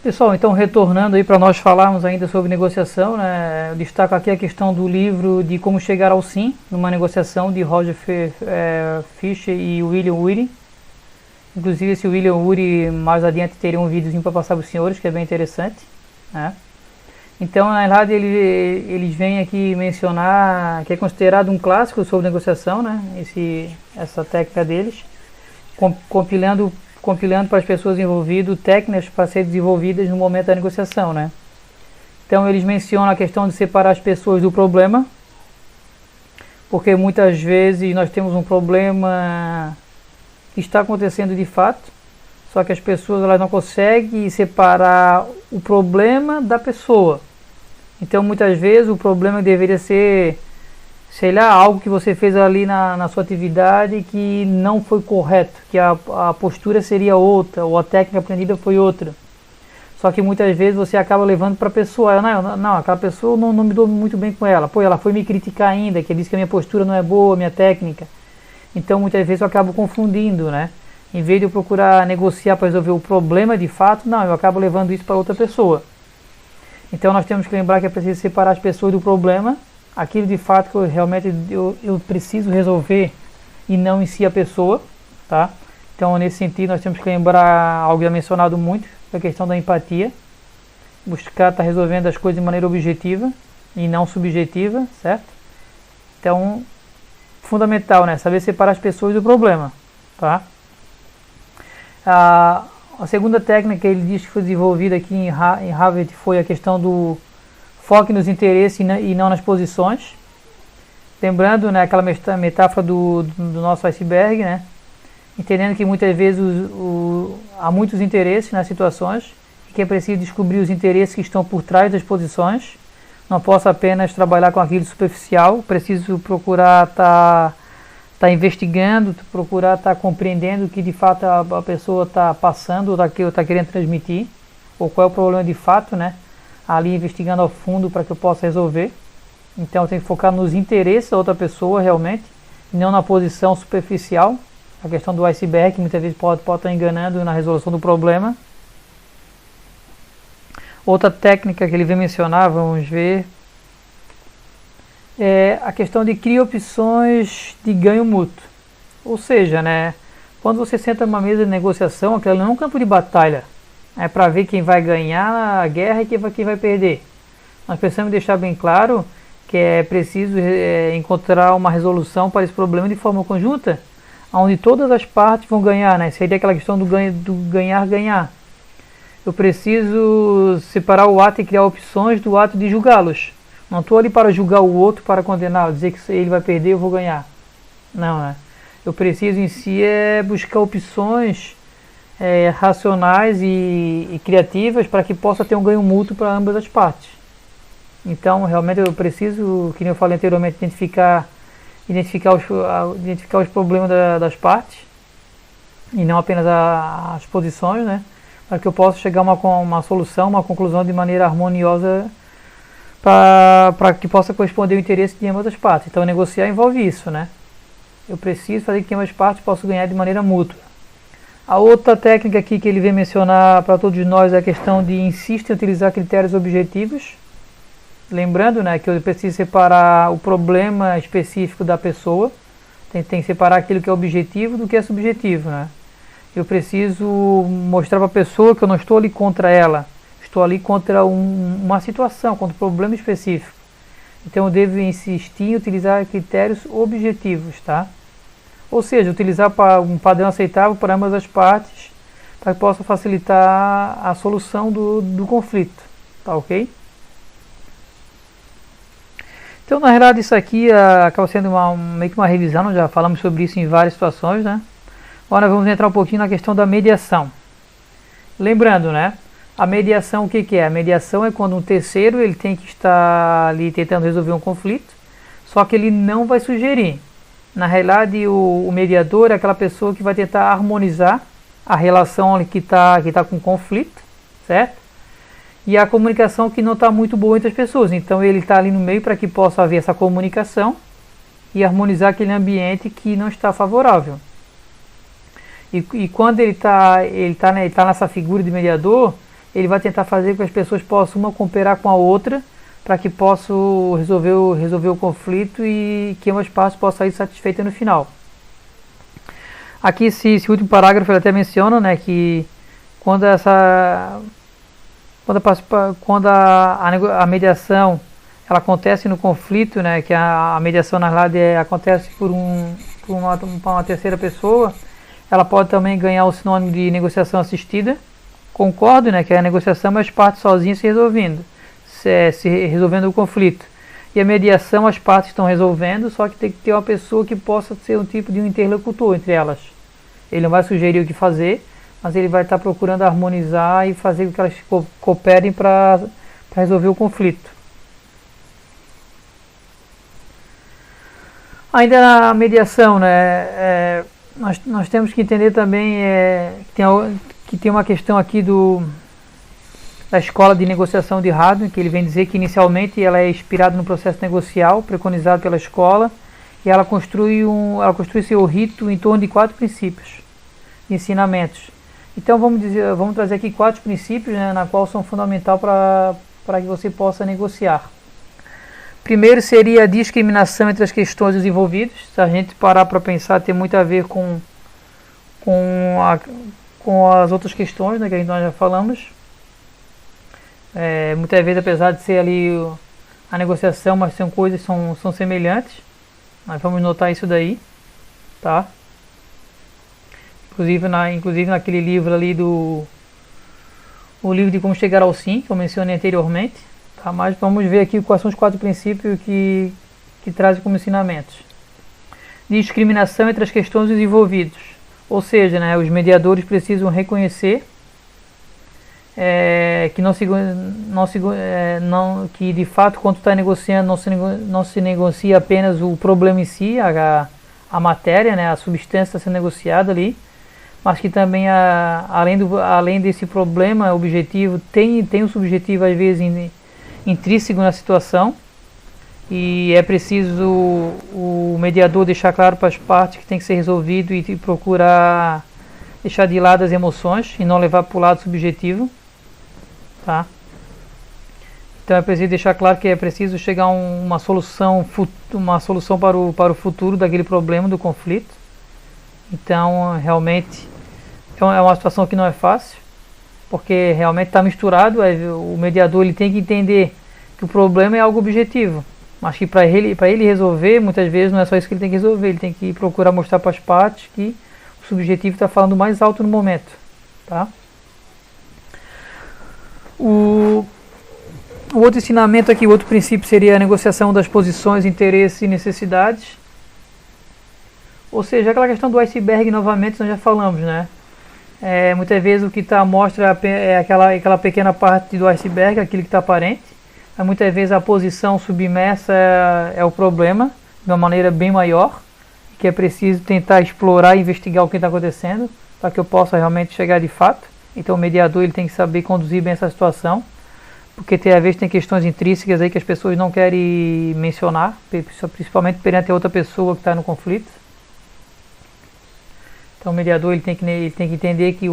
Pessoal, então retornando aí para nós falarmos ainda sobre negociação, né? Eu destaco aqui a questão do livro de Como Chegar ao Sim, numa negociação de Roger Fisher e William Ury. Inclusive esse William Ury mais adiante teria um videozinho para passar para os senhores, que é bem interessante, né? Então, na verdade, eles vêm aqui mencionar que é considerado um clássico sobre negociação, né? Essa técnica deles, compilando para as pessoas envolvidas técnicas para serem desenvolvidas no momento da negociação, né? Então, eles mencionam a questão de separar as pessoas do problema, porque muitas vezes nós temos um problema que está acontecendo de fato, só que as pessoas elas não conseguem separar o problema da pessoa. Então muitas vezes o problema deveria ser, sei lá, algo que você fez ali na sua atividade que não foi correto, que a postura seria outra, ou a técnica aprendida foi outra. Só que muitas vezes você acaba levando para a pessoa, não, aquela pessoa não me dou muito bem com ela, pô, ela foi me criticar ainda, que disse que a minha postura não é boa, a minha técnica. Então muitas vezes eu acabo confundindo, né? Em vez de eu procurar negociar para resolver o problema de fato, não, eu acabo levando isso para outra pessoa. Então nós temos que lembrar que é preciso separar as pessoas do problema, aquilo de fato que eu preciso resolver e não em si a pessoa, tá? Então nesse sentido nós temos que lembrar algo já mencionado muito, a questão da empatia, buscar estar resolvendo as coisas de maneira objetiva e não subjetiva, certo? Então, fundamental, né? Saber separar as pessoas do problema, tá? A segunda técnica que ele diz que foi desenvolvida aqui em Harvard foi a questão do foco nos interesses e não nas posições. Lembrando, né, aquela metáfora do nosso iceberg, né? Entendendo que muitas vezes há muitos interesses nas situações e que é preciso descobrir os interesses que estão por trás das posições. Não posso apenas trabalhar com aquilo superficial, preciso procurar estar investigando, procurar estar compreendendo o que de fato a pessoa está passando ou está querendo transmitir, ou qual é o problema de fato, né? Ali investigando ao fundo para que eu possa resolver. Então eu tenho que focar nos interesses da outra pessoa realmente, e não na posição superficial. A questão do iceberg, que muitas vezes pode estar enganando na resolução do problema. Outra técnica que ele vem mencionar, vamos ver, é a questão de criar opções de ganho mútuo. Ou seja, né, quando você senta numa mesa de negociação, aquilo não é um campo de batalha. É para ver quem vai ganhar a guerra e quem vai perder. Nós precisamos deixar bem claro que é preciso encontrar uma resolução para esse problema de forma conjunta, onde todas as partes vão ganhar, né? Seria aquela questão do ganhar-ganhar. Eu preciso separar o ato e criar opções do ato de julgá-los. Não estou ali para julgar o outro, para condenar, dizer que ele vai perder, eu vou ganhar. Não, né? Eu preciso em si buscar opções racionais e criativas para que possa ter um ganho mútuo para ambas as partes. Então, realmente eu preciso, como eu falei anteriormente, identificar os problemas das partes e não apenas as posições, né? Para que eu possa chegar a uma solução, uma conclusão de maneira harmoniosa para que possa corresponder ao interesse de ambas as partes. Então negociar envolve isso, né? Eu preciso fazer com que ambas as partes possam ganhar de maneira mútua. A outra técnica aqui que ele vem mencionar para todos nós é a questão de insistir em utilizar critérios objetivos. Lembrando, né, que eu preciso separar o problema específico da pessoa. Tem que separar aquilo que é objetivo do que é subjetivo, né? Eu preciso mostrar para a pessoa que eu não estou ali contra ela. Estou ali contra uma situação, contra um problema específico. Então eu devo insistir em utilizar critérios objetivos, tá? Ou seja, utilizar um padrão aceitável para ambas as partes, para que possa facilitar a solução do conflito, tá ok? Então, na verdade, isso aqui acaba sendo meio que uma revisão, nós já falamos sobre isso em várias situações, né? Agora vamos entrar um pouquinho na questão da mediação. Lembrando, né? A mediação, o que é? A mediação é quando um terceiro ele tem que estar ali tentando resolver um conflito, só que ele não vai sugerir. Na realidade, o mediador é aquela pessoa que vai tentar harmonizar a relação que está com conflito, certo? E a comunicação que não está muito boa entre as pessoas. Então ele está ali no meio para que possa haver essa comunicação e harmonizar aquele ambiente que não está favorável. E quando ele tá nessa figura de mediador, ele vai tentar fazer com que as pessoas possam uma cooperar com a outra para que possam resolver o conflito e que ambas partes possam sair satisfeitas no final. Aqui esse último parágrafo ele até menciona, né, que quando a mediação ela acontece no conflito, né, que a mediação na verdade acontece por uma terceira pessoa, ela pode também ganhar o sinônimo de negociação assistida. Concordo, né, que é a negociação, mas as partes sozinhas se resolvendo o conflito. E a mediação, as partes estão resolvendo, só que tem que ter uma pessoa que possa ser um tipo de um interlocutor entre elas. Ele não vai sugerir o que fazer, mas ele vai estar procurando harmonizar e fazer com que elas cooperem para resolver o conflito. Ainda na mediação, né, nós temos que entender também que tem uma questão aqui da escola de negociação de Hardware, que ele vem dizer que inicialmente ela é inspirada no processo negocial preconizado pela escola e ela construi seu rito em torno de 4 princípios de ensinamentos. Então vamos trazer aqui 4 princípios, né, na qual são fundamentais para que você possa negociar. Primeiro seria a discriminação entre as questões dos envolvidos. Se a gente parar para pensar, tem muito a ver com as outras questões, né, que nós já falamos. Muitas vezes, apesar de ser ali a negociação, mas são coisas são semelhantes. Nós vamos notar isso daí, tá? Inclusive naquele livro ali o livro de como chegar ao sim, que eu mencionei anteriormente, tá? Mas vamos ver aqui quais são os 4 princípios que trazem como ensinamentos. Discriminação entre as questões dos envolvidos, ou seja, né, os mediadores precisam reconhecer que de fato quando está negociando não se negocia apenas o problema em si, a matéria, né, a substância está sendo negociada ali, mas que também além desse problema objetivo tem um subjetivo às vezes intrínseco na situação, e é preciso o mediador deixar claro para as partes que tem que ser resolvido e procurar deixar de lado as emoções e não levar para o lado subjetivo. Tá? Então é preciso deixar claro que é preciso chegar a uma solução para o futuro daquele problema, do conflito. Então realmente é uma situação que não é fácil, porque realmente está misturado. O mediador ele tem que entender que o problema é algo objetivo, mas que para ele resolver, muitas vezes não é só isso que ele tem que resolver, ele tem que procurar mostrar para as partes que o subjetivo está falando mais alto no momento. Tá? O outro ensinamento aqui, o outro princípio seria a negociação das posições, interesses e necessidades. Ou seja, aquela questão do iceberg, novamente, nós já falamos, né? Muitas vezes o que mostra é aquela pequena parte do iceberg, aquilo que está aparente. Mas muitas vezes a posição submersa é o problema, de uma maneira bem maior, que é preciso tentar explorar e investigar o que está acontecendo, para que eu possa realmente chegar de fato. Então o mediador ele tem que saber conduzir bem essa situação, porque às vezes tem questões intrínsecas aí que as pessoas não querem mencionar, principalmente perante a outra pessoa que está no conflito. Então o mediador ele tem que entender que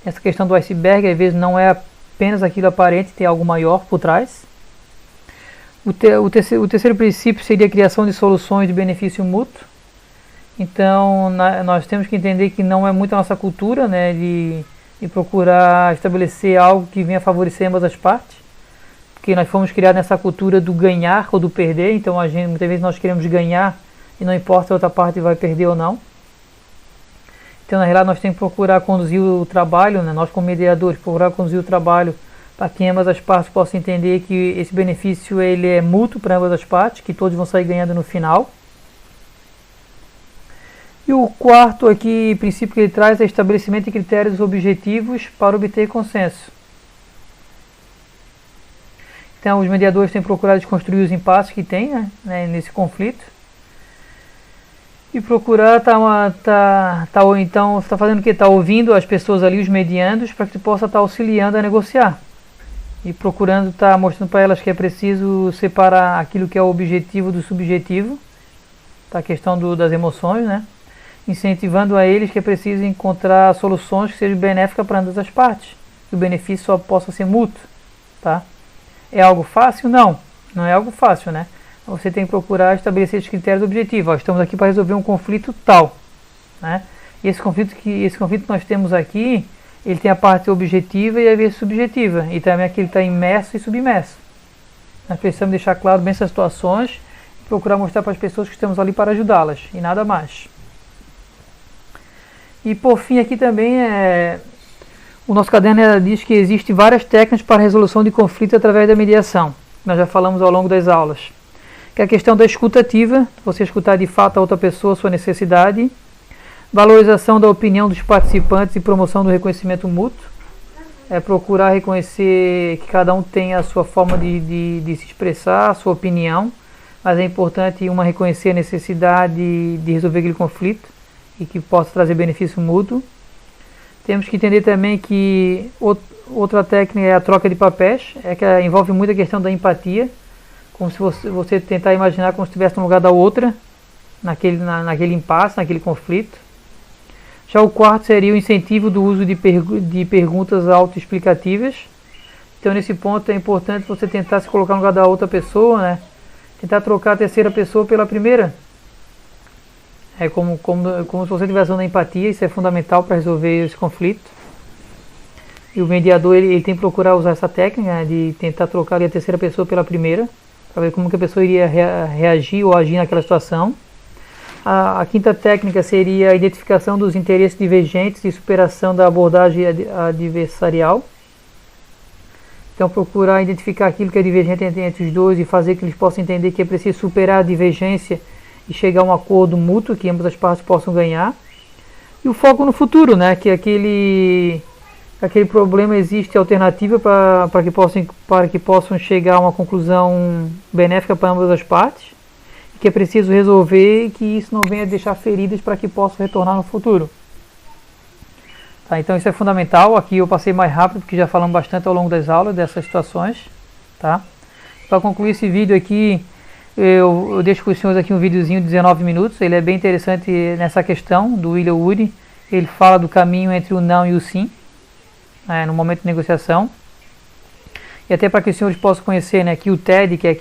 essa questão do iceberg às vezes não é apenas aquilo aparente, tem algo maior por trás. O terceiro princípio seria a criação de soluções de benefício mútuo. Então nós temos que entender que não é muito a nossa cultura, né, de procurar estabelecer algo que venha favorecer ambas as partes, porque nós fomos criados nessa cultura do ganhar ou do perder. Então muitas vezes nós queremos ganhar e não importa se a outra parte vai perder ou não. Então na realidade nós temos que procurar conduzir o trabalho, né, nós como mediadores, procurar conduzir o trabalho para que ambas as partes possam entender que esse benefício ele é mútuo para ambas as partes, que todos vão sair ganhando no final. E o quarto aqui, princípio que ele traz é estabelecimento de critérios objetivos para obter consenso. Então os mediadores têm procurado desconstruir os impasses que tem, né, nesse conflito. E procurar então está fazendo o que? Está ouvindo as pessoas ali, os mediandos, para que possa estar auxiliando a negociar. E procurando estar mostrando para elas que é preciso separar aquilo que é o objetivo do subjetivo, tá? A questão das emoções, né? Incentivando a eles que é preciso encontrar soluções que sejam benéficas para ambas as partes. que o benefício só possa ser mútuo, tá? É algo fácil? Não, não é algo fácil, né? Você tem que procurar estabelecer os critérios objetivos. Ó, estamos aqui para resolver um conflito tal, né? E esse conflito que nós temos aqui, ele tem a parte objetiva e a parte subjetiva, e também aqui ele está imerso e submerso. Nós precisamos deixar claro bem essas situações e procurar mostrar para as pessoas que estamos ali para ajudá-las, e nada mais. E por fim aqui também o nosso caderno diz que existem várias técnicas para a resolução de conflitos através da mediação. Nós já falamos ao longo das aulas. Que é a questão da escuta ativa, você escutar de fato a outra pessoa, a sua necessidade. Valorização da opinião dos participantes e promoção do reconhecimento mútuo. É procurar reconhecer que cada um tem a sua forma de se expressar, a sua opinião, mas é importante uma reconhecer a necessidade de resolver aquele conflito e que possa trazer benefício mútuo. Temos que entender também que outra técnica é a troca de papéis, que envolve muito a questão da empatia, como se você tentar imaginar como se estivesse no lugar da outra, naquele impasse, naquele conflito. Já o quarto seria o incentivo do uso de perguntas autoexplicativas. Então nesse ponto é importante você tentar se colocar no lugar da outra pessoa, né? Tentar trocar a terceira pessoa pela primeira. É como se você estivesse usando a empatia, isso é fundamental para resolver esse conflito. E o mediador ele tem que procurar usar essa técnica, né, de tentar trocar a terceira pessoa pela primeira, para ver como que a pessoa iria reagir ou agir naquela situação. A quinta técnica seria a identificação dos interesses divergentes e superação da abordagem adversarial. Então procurar identificar aquilo que é divergente entre os dois e fazer que eles possam entender que é preciso superar a divergência e chegar a um acordo mútuo que ambas as partes possam ganhar. E o foco no futuro, né? Que aquele problema existe alternativa para que possam chegar a uma conclusão benéfica para ambas as partes. Que é preciso resolver e que isso não venha deixar feridas para que possam retornar no futuro. Tá, então isso é fundamental. Aqui eu passei mais rápido porque já falamos bastante ao longo das aulas dessas situações. Tá? Para concluir esse vídeo aqui, eu deixo com os senhores aqui um videozinho de 19 minutos. Ele é bem interessante nessa questão do William Ury. Ele fala do caminho entre o não e o sim, no momento de negociação. E até para que os senhores possam conhecer, né, que o TED, que é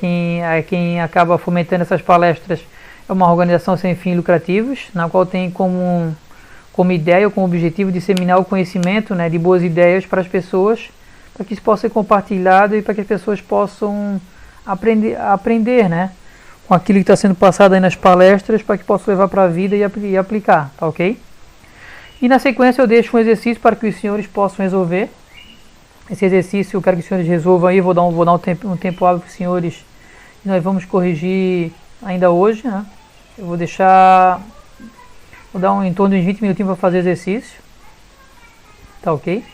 quem acaba fomentando essas palestras, é uma organização sem fins lucrativos, na qual tem como ideia ou como objetivo disseminar o conhecimento, né, de boas ideias para as pessoas, para que isso possa ser compartilhado e para que as pessoas possam aprender, né, com aquilo que está sendo passado aí nas palestras, para que possam levar para a vida e aplicar, tá ok? E na sequência eu deixo um exercício para que os senhores possam resolver. Esse exercício eu quero que os senhores resolvam aí, vou dar um tempo hábil para os senhores e nós vamos corrigir ainda hoje, né? Eu vou dar em torno de uns 20 minutinhos para fazer o exercício, tá ok?